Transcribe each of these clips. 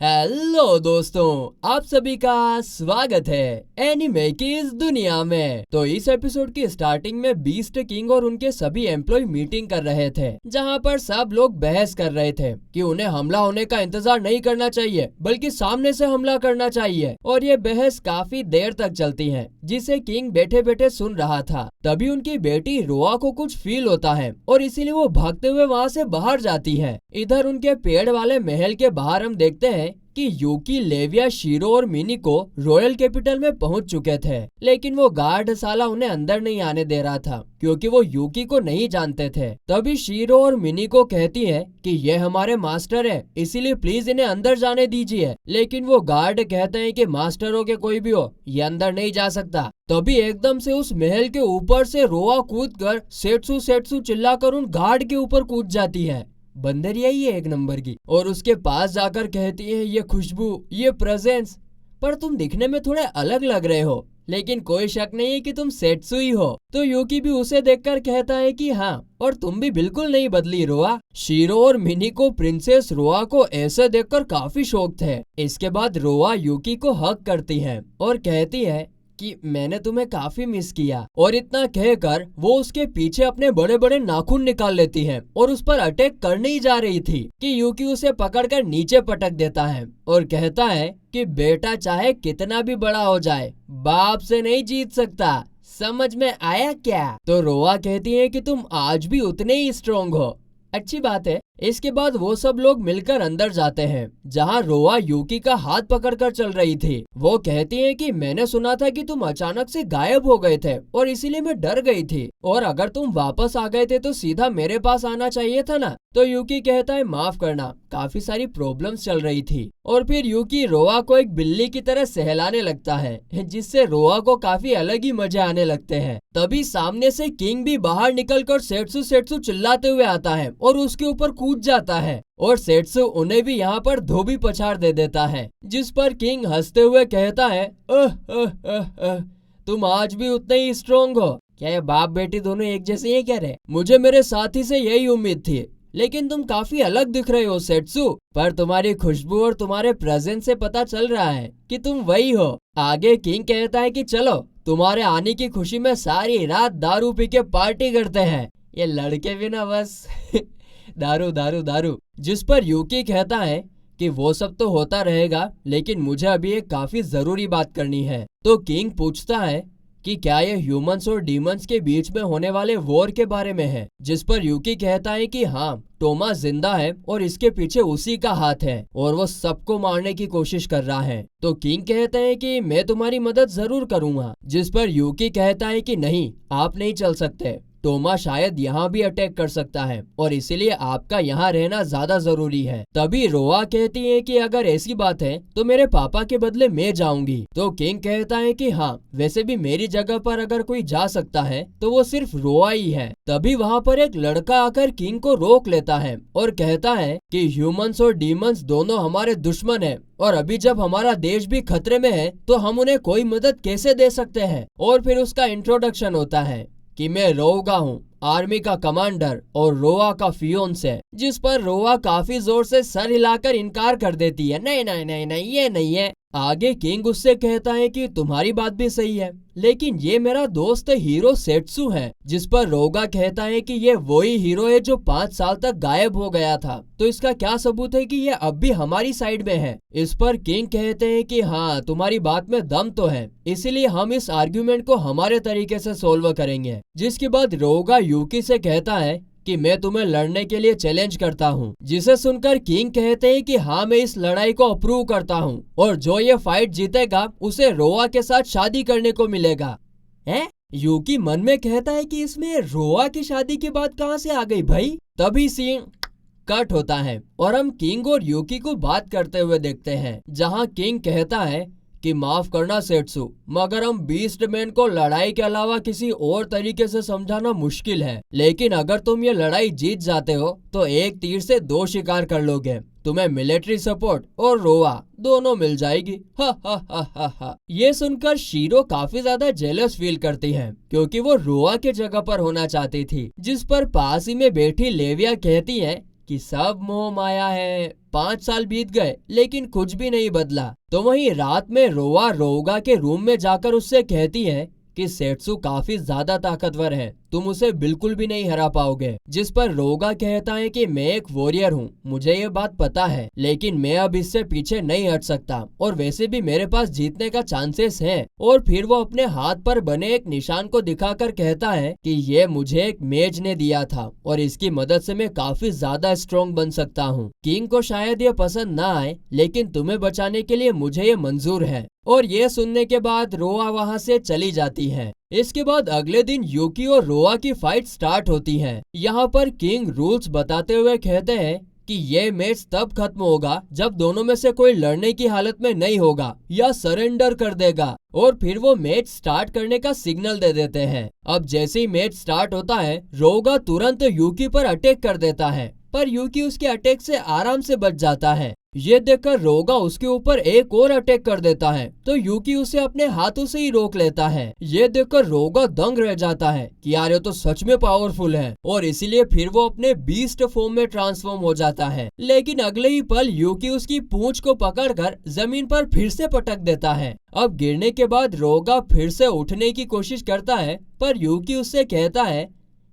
Hello दोस्तों, आप सभी का स्वागत है एनिमे की इस दुनिया में। तो इस एपिसोड की स्टार्टिंग में बीस्ट किंग और उनके सभी एम्प्लॉय मीटिंग कर रहे थे, जहां पर सब लोग बहस कर रहे थे कि उन्हें हमला होने का इंतजार नहीं करना चाहिए बल्कि सामने से हमला करना चाहिए। और ये बहस काफी देर तक चलती है, जिसे किंग बैठे बैठे सुन रहा था। तभी उनकी बेटी रोआ को कुछ फील होता है और इसीलिए वो भागते हुए वहाँ से बाहर जाती है। इधर उनके पेड़ वाले महल के बाहर हम देखते हैं कि यूकी, लेविया, शीरो और मिनी को रॉयल कैपिटल में पहुंच चुके थे, लेकिन वो गार्ड साला उन्हें अंदर नहीं आने दे रहा था क्योंकि वो यूकी को नहीं जानते थे। तभी शीरो और मिनी को कहती है कि ये हमारे मास्टर है, इसीलिए प्लीज इन्हें अंदर जाने दीजिए। लेकिन वो गार्ड कहते हैं कि मास्टर हो के कोई भी हो, ये अंदर नहीं जा सकता। तभी एकदम से उस महल के ऊपर से रोआ कूदकर सेट्सू सेट्सू चिल्लाकर उन गार्ड के ऊपर कूद जाती है। बंदर यही है एक नंबर की। और उसके पास जाकर कहती है, ये खुशबू, ये प्रेजेंस, पर तुम दिखने में थोड़े अलग लग रहे हो, लेकिन कोई शक नहीं है कि तुम सेट्सू ही हो। तो यूकी भी उसे देखकर कहता है कि हाँ, और तुम भी बिल्कुल नहीं बदली रोआ। शीरो और मिनी को प्रिंसेस रोआ को ऐसे देखकर काफी शौक थे। इसके बाद रोआ यूकी को हग करती है और कहती है कि मैंने तुम्हें काफी मिस किया। और इतना कहकर वो उसके पीछे अपने बड़े बड़े नाखून निकाल लेती है और उस पर अटैक करने ही जा रही थी कि यूकी उसे पकड़कर नीचे पटक देता है और कहता है कि बेटा चाहे कितना भी बड़ा हो जाए, बाप से नहीं जीत सकता, समझ में आया क्या? तो रोआ कहती है कि तुम आज भी उतने ही स्ट्रोंग हो। अच्छी बात है। इसके बाद वो सब लोग मिलकर अंदर जाते हैं, जहां रोआ यूकी का हाथ पकड़कर चल रही थी। वो कहती है कि मैंने सुना था कि तुम अचानक से गायब हो गए थे और इसीलिए मैं डर गई थी, और अगर तुम वापस आ गए थे तो सीधा मेरे पास आना चाहिए था ना। तो यूकी कहता है माफ करना, काफी सारी प्रॉब्लम्स चल रही थी। और फिर यूकी रोआ को एक बिल्ली की तरह सहलाने लगता है, जिससे रोआ को काफी अलग ही मजे आने लगते हैं। तभी सामने से किंग भी बाहर निकलकर सेट्सू सेट्सू चिल्लाते हुए आता है और उसके ऊपर कूद जाता है, और सेट्सू उन्हें भी यहाँ पर धोबी पछाड़ दे देता है। जिस पर किंग हंसते हुए कहता है, तुम आज भी उतने ही स्ट्रोंग हो। क्या ये बाप बेटी दोनों एक जैसे ही क्या रहे? मुझे मेरे साथी से यही उम्मीद थी, लेकिन तुम काफी अलग दिख रहे हो सेट्सू। पर तुम्हारी खुशबू और तुम्हारे प्रेजेंस से पता चल रहा है कि तुम वही हो। आगे किंग कहता है कि चलो तुम्हारे आने की खुशी में सारी रात दारू पी के पार्टी करते हैं। ये लड़के भी ना बस दारू दारू दारू। जिस पर यूकी कहता है कि वो सब तो होता रहेगा, लेकिन मुझे अभी एक काफी जरूरी बात करनी है। तो किंग पूछता है कि क्या ये ह्यूमंस और डीमंस के बीच में होने वाले वॉर के बारे में है। जिस पर यूकी कहता है कि हाँ, टोमा जिंदा है और इसके पीछे उसी का हाथ है और वो सबको मारने की कोशिश कर रहा है। तो किंग कहते हैं कि मैं तुम्हारी मदद जरूर करूंगा। जिस पर यूकी कहता है कि नहीं, आप नहीं चल सकते, टोमा शायद यहाँ भी अटैक कर सकता है और इसीलिए आपका यहाँ रहना ज्यादा जरूरी है। तभी रोआ कहती है कि अगर ऐसी बात है तो मेरे पापा के बदले मैं जाऊंगी। तो किंग कहता है कि हाँ, वैसे भी मेरी जगह पर अगर कोई जा सकता है तो वो सिर्फ रोआ ही है। तभी वहाँ पर एक लड़का आकर किंग को रोक लेता है और कहता है कि ह्यूमंस और डीमंस दोनों हमारे दुश्मन है, और अभी जब हमारा देश भी खतरे में है तो हम उन्हें कोई मदद कैसे दे सकते हैं। और फिर उसका इंट्रोडक्शन होता है कि मैं रोगा हूँ, आर्मी का कमांडर और रोआ का फियोंसे। जिस पर रोआ काफी जोर से सर हिलाकर इनकार कर देती है, नहीं नहीं नहीं नहीं, ये नहीं है। आगे किंग उससे कहता है कि तुम्हारी बात भी सही है, लेकिन ये मेरा दोस्त हीरो सेट्सू है। जिस पर रोगा कहता है कि ये वही हीरो है जो 5 साल तक गायब हो गया था, तो इसका क्या सबूत है कि ये अब भी हमारी साइड में है। इस पर किंग कहते हैं कि हाँ, तुम्हारी बात में दम तो है, इसीलिए हम इस आर्ग्यूमेंट को हमारे तरीके से सोल्व करेंगे। जिसके बाद रोगा यूकी से कहता है कि मैं तुम्हें लड़ने के लिए चैलेंज करता हूँ। जिसे सुनकर किंग कहते हैं कि हाँ, मैं इस लड़ाई को अप्रूव करता हूँ और जो ये फाइट जीतेगा उसे रोआ के साथ शादी करने को मिलेगा। है? यूकी मन में कहता है कि इसमें रोआ की शादी की बात कहाँ से आ गई भाई। तभी सीन कट होता है और हम किंग और यूकी को बात करते हुए देखते हैं, जहाँ किंग कहता है कि माफ करना सेट्सू, मगर हम बीस्ट मैन को लड़ाई के अलावा किसी और तरीके से समझाना मुश्किल है। लेकिन अगर तुम ये लड़ाई जीत जाते हो तो एक तीर से 2 शिकार कर लोगे, तुम्हें मिलिट्री सपोर्ट और रोआ दोनों मिल जाएगी। हा हा हा हा हा। ये सुनकर शीरो काफी ज्यादा जेलस फील करती है क्योंकि वो रोआ के जगह पर होना चाहती थी। जिस पर पास ही में बैठी लेविया कहती है कि सब मोह माया है। 5 साल बीत गए लेकिन कुछ भी नहीं बदला। तो वहीं रात में रोआ रोगा के रूम में जाकर उससे कहती है कि सेट्सू काफी ज्यादा ताकतवर है, तुम उसे बिल्कुल भी नहीं हरा पाओगे। जिस पर रोगा कहता है कि मैं एक वॉरियर हूँ, मुझे ये बात पता है, लेकिन मैं अब इससे पीछे नहीं हट सकता और वैसे भी मेरे पास जीतने का चांसेस है। और फिर वो अपने हाथ पर बने एक निशान को दिखाकर कहता है कि ये मुझे एक मेज ने दिया था और इसकी मदद से मैं काफी ज्यादा स्ट्रॉन्ग बन सकता हूँ। किंग को शायद ये पसंद ना आए, लेकिन तुम्हें बचाने के लिए मुझे ये मंजूर है। और ये सुनने के बाद रोआ वहाँ से चली जाती है। इसके बाद अगले दिन यूकी और रोआ की फाइट स्टार्ट होती है। यहाँ पर किंग रूल्स बताते हुए कहते हैं कि ये मैच तब खत्म होगा जब दोनों में से कोई लड़ने की हालत में नहीं होगा या सरेंडर कर देगा। और फिर वो मैच स्टार्ट करने का सिग्नल दे देते हैं। अब जैसे ही मैच स्टार्ट होता है, रोगा तुरंत यूकी पर अटैक कर देता है, पर यूकी उसके अटैक से आराम से बच जाता है। ये देखकर रोगा उसके ऊपर एक और अटैक कर देता है, तो यूकी उसे अपने हाथों से ही रोक लेता है। ये देखकर रोगा दंग रह जाता है कि यार ये तो सच में पावरफुल है, और इसीलिए फिर वो अपने बीस्ट फॉर्म में ट्रांसफॉर्म हो जाता है। लेकिन अगले ही पल यूकी उसकी पूंछ को पकड़कर जमीन पर फिर से पटक देता है। अब गिरने के बाद रोगा फिर से उठने की कोशिश करता है, पर यूकी उससे कहता है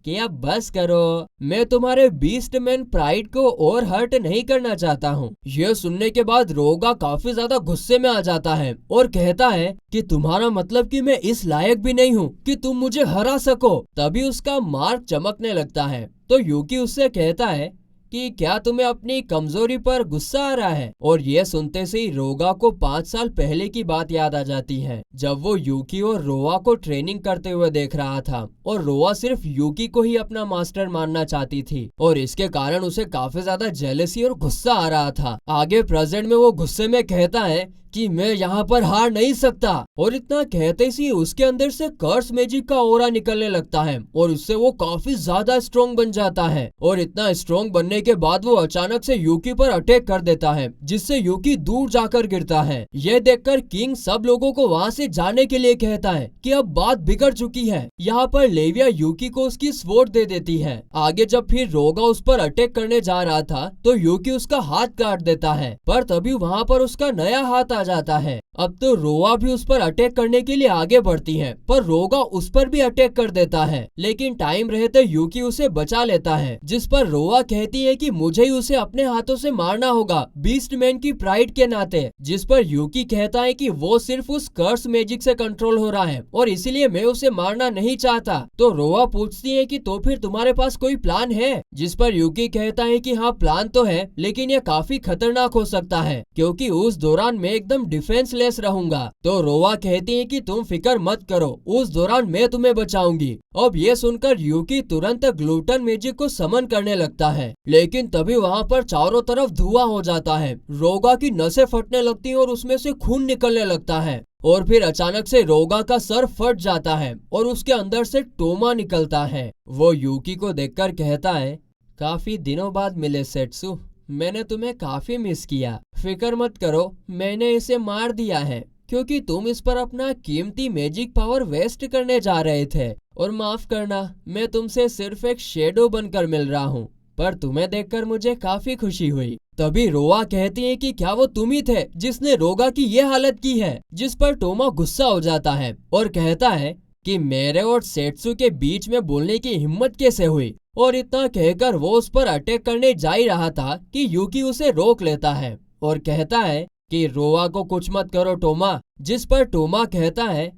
कि अब बस करो, मैं तुम्हारे बीस्टमैन प्राइड को और हर्ट नहीं करना चाहता हूँ। यह सुनने के बाद रोगा काफी ज्यादा गुस्से में आ जाता है और कहता है कि तुम्हारा मतलब कि मैं इस लायक भी नहीं हूँ कि तुम मुझे हरा सको। तभी उसका मार्क चमकने लगता है, तो यूकी उससे कहता है कि क्या तुम्हें अपनी कमजोरी पर गुस्सा आ रहा है। और ये सुनते से ही रोगा को 5 साल पहले की बात याद आ जाती है, जब वो यूकी और रोआ को ट्रेनिंग करते हुए देख रहा था और रोआ सिर्फ यूकी को ही अपना मास्टर मानना चाहती थी और इसके कारण उसे काफी ज्यादा जेलसी और गुस्सा आ रहा था। आगे प्रेजेंट में वो गुस्से में कहता है कि मैं यहाँ पर हार नहीं सकता, और इतना कहते ही उसके अंदर से कर्स मैजिक का ऑरा निकलने लगता है और उससे वो काफी ज्यादा स्ट्रॉन्ग बन जाता है। और इतना स्ट्रॉन्ग बनने के बाद वो अचानक से यूकी पर अटैक कर देता है, जिससे यूकी दूर जाकर गिरता है। यह देखकर किंग सब लोगों को वहाँ से जाने के लिए कहता है कि अब बात बिगड़ चुकी है। यहाँ पर लेविया यूकी को उसकी स्वॉर्ड दे देती है। आगे जब फिर रोगा उस पर अटैक करने जा रहा था, तो यूकी उसका हाथ काट देता है, पर तभी वहाँ पर उसका नया हाथ आ जाता है। अब तो रोआ भी उस पर अटैक करने के लिए आगे बढ़ती है, पर रोगा उस पर भी अटैक कर देता है, लेकिन टाइम रहते यूकी उसे बचा लेता है। जिस पर रोआ कहती है कि मुझे ही उसे अपने हाथों से मारना होगा बीस्टमैन की प्राइड के नाते। जिस पर यूकी कहता है कि वो सिर्फ उस कर्स मैजिक से कंट्रोल हो रहा है और इसीलिए मैं उसे मारना नहीं चाहता। तो रोआ पूछती है कि तो फिर तुम्हारे पास कोई प्लान है। जिस पर यूकी कहता है कि हाँ प्लान तो है, लेकिन ये काफी खतरनाक हो सकता है क्योंकि उस दौरान मैं एकदम डिफेंसलेस रहूंगा। तो रोआ कहती है कि तुम फिक्र मत करो, उस दौरान मैं तुम्हें बचाऊंगी। अब ये सुनकर यूकी तुरंत ग्लूटन मैजिक को समन करने लगता है, लेकिन तभी वहाँ पर चारों तरफ धुआं हो जाता है। रोगा की नसें फटने लगती हैं और उसमें से खून निकलने लगता है। और फिर अचानक से रोगा का सर फट जाता है और उसके अंदर से टोमा निकलता है। वो यूकी को देखकर कहता है, काफी दिनों बाद मिले सेट्सू, मैंने तुम्हें काफी मिस किया। फिक्र मत करो, मैंने इसे मार दिया है क्योंकि तुम इस पर अपना कीमती मैजिक पावर वेस्ट करने जा रहे थे। और माफ करना, मैं तुमसे सिर्फ एक शेडो बनकर मिल रहा हूँ, पर तुम्हें देखकर मुझे काफी खुशी हुई। तभी रोआ कहती है कि क्या वो तुम ही थे जिसने रोगा की ये हालत की है। जिस पर टोमा गुस्सा हो जाता है और कहता है कि मेरे और सेट्सू के बीच में बोलने की हिम्मत कैसे हुई। और इतना कहकर वो उस पर अटैक करने जा ही रहा था कि यूकी उसे रोक लेता है और कहता है कि रोआ को कुछ मत करो टोमा। जिस पर टोमा कहता है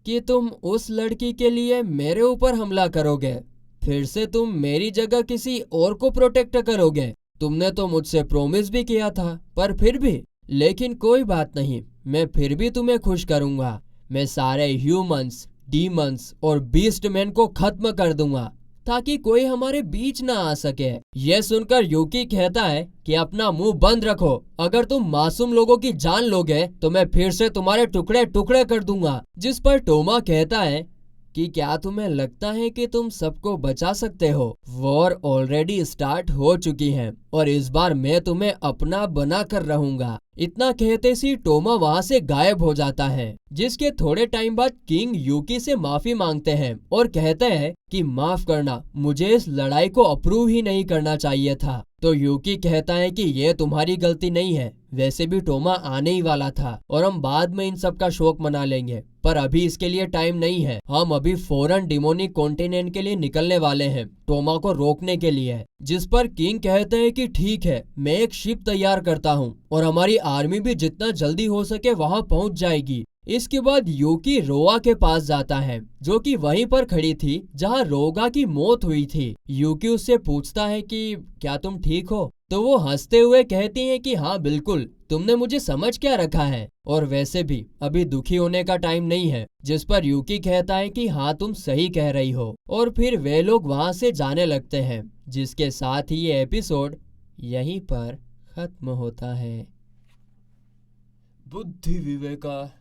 कि तुम उस लड़की के लिए मेरे ऊपर हमला करोगे, फिर से तुम मेरी जगह किसी और को प्रोटेक्ट करोगे। तुमने तो मुझसे प्रॉमिस भी किया था, पर फिर भी। लेकिन कोई बात नहीं, मैं फिर भी तुम्हें खुश करूंगा। मैं सारे ह्यूमंस, डीमंस और बीस्टमैन को खत्म कर दूंगा ताकि कोई हमारे बीच ना आ सके। यह सुनकर यूकी कहता है कि अपना मुंह बंद रखो, अगर तुम मासूम लोगों की जान लोगे तो मैं फिर से तुम्हारे टुकड़े टुकड़े कर दूंगा। जिस पर टोमा कहता है कि क्या तुम्हें लगता है कि तुम सबको बचा सकते हो? वॉर ऑलरेडी स्टार्ट हो चुकी है और इस बार मैं तुम्हें अपना बना कर रहूंगा। इतना कहते सी टोमा वहाँ से गायब हो जाता है, जिसके थोड़े टाइम बाद किंग यूकी से माफी मांगते हैं और कहते हैं कि माफ करना, मुझे इस लड़ाई को अप्रूव ही नहीं करना चाहिए था। तो यूकी कहता है कि ये तुम्हारी गलती नहीं है, वैसे भी टोमा आने ही वाला था और हम बाद में इन सब का शोक मना लेंगे, पर अभी इसके लिए टाइम नहीं है। हम अभी फौरन डिमोनिक कॉन्टिनेंट के लिए निकलने वाले हैं, टोमा को रोकने के लिए। जिस पर किंग कहते हैं कि ठीक है, मैं एक शिप तैयार करता हूँ और हमारी आर्मी भी जितना जल्दी हो सके वहाँ पहुँच जाएगी। इसके बाद यूकी रोआ के पास जाता है, जो कि वहीं पर खड़ी थी जहां रोगा की मौत हुई थी। यूकी उससे पूछता है कि क्या तुम ठीक हो? तो वो हंसते हुए कहती है कि हाँ बिल्कुल, तुमने मुझे समझ क्या रखा है, और वैसे भी अभी दुखी होने का टाइम नहीं है। जिस पर यूकी कहता है कि हाँ तुम सही कह रही हो, और फिर वे लोग वहां से जाने लगते हैं, जिसके साथ ही ये एपिसोड यहीं पर खत्म होता है। बुद्धि विवेका।